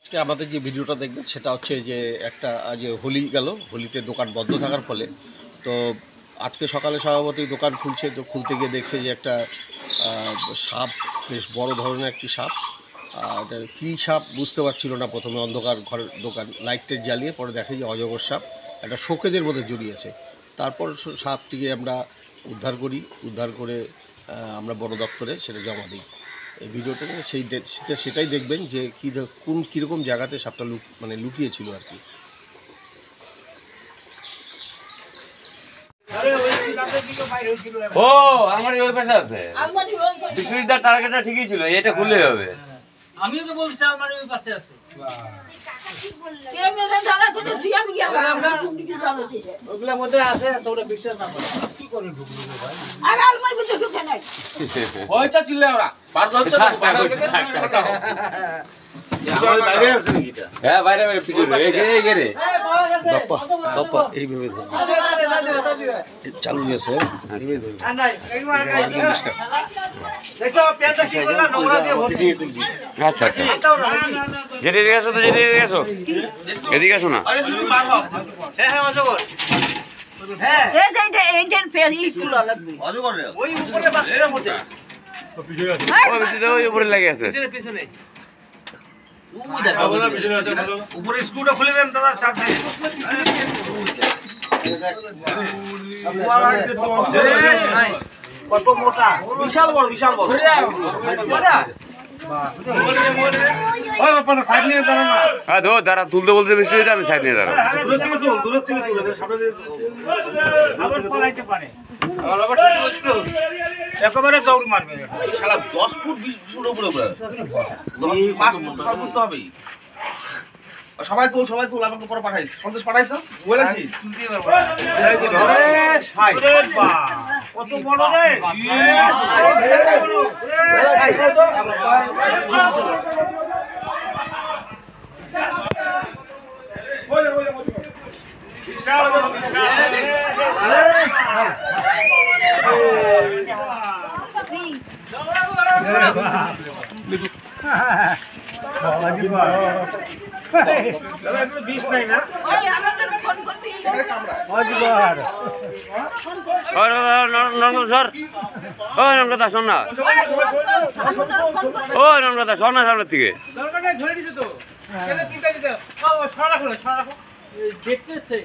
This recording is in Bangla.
আজকে আমাদের যে ভিডিওটা দেখবেন সেটা হচ্ছে যে একটা যে হোলি গেল, হোলিতে দোকান বন্ধ থাকার ফলে তো আজকে সকালে স্বভাবতই দোকান খুলছে, তো খুলতে গিয়ে দেখছে যে একটা সাপ, বেশ বড় ধরনের একটি সাপ। এটা কী সাপ বুঝতে পারছিল না প্রথমে, অন্ধকার ঘরের দোকান লাইট জ্বালিয়ে পরে দেখে যে অজগর সাপ একটা শোকেজের মধ্যে জড়িয়েছে। তারপর সাপটিকে আমরা উদ্ধার করে আমরা বন দপ্তরে সেটা জমা দিই। এই ভিডিওটা সেটাই দেখবেন যে কীরকম জায়গাতে সাপটা লুকিয়েছিল আর কি। ও আমারই ওই পাশে আছে, বিশ্ববিদ্যালয়ের টার্গেটটা ঠিকই ছিল, এটা খুললেই হবে। আমিও তো বলছি আমার ওই পাশে আছে। ওগুলোর মধ্যে আছে তো ওটা বিশ্বাস না করে কি করে ঢুকলো ভাই? আরে আলমারি ভিতরে ঢুকে নাই। হয়টা চিল্লা ওরা পার ধরতে বাইরে আছে নাকি এটা? হ্যাঁ বাইরে বাইরে পিছনে এখানে দপ্পা এইভাবে ধরুন, চালু আছে এইভাবে ধরুন। দেখো পেটটা কি করলা, নোংরা দিয়ে ভর্তি। আচ্ছা আচ্ছা, যেতে গেছো তো এদিকে আসো না। হ্যাঁ হ্যাঁ অজগর, হ্যাঁ এইটার পেরি স্কুল লাগবে। অজগর ওই উপরে বাক্সের মধ্যে ওই বেশি তো ওই উপরে লাগে আছে। পিছনে পিছনে উপরে স্ক্রুটা খুলে দেন দাদা, চাপ দেন। কত মোটা, বিশাল বড় বিশাল বড়। ওই বাবা সাইড নিয়ে দাঁড়ানো না, হ্যাঁ ধর দাঁড়া, তুলতে বলছে বেশি, আমি সাইড নিয়ে দাঁড়াবো। দূরের থেকে তুল সামনে আবার পলাইতে পারে। একেবারে দৌড় মারবে শালা, 10 ফুট 20 ফুট উপরে 5 ফুট 6 ফুট তো হবেই। সবাই তুল আমাকে পরে পাঠাইস, সন্দেশ পাঠাই তো বলেছি তুলতে পারবো। কত বড় রে, বিষ নাই না স্যার, ও নন্দা শোন না, ও নন্দা শোন না সামনের থেকে। ধরে দিছে তো, চিন্তা দিতে ছড়া রাখো দেখতেছে।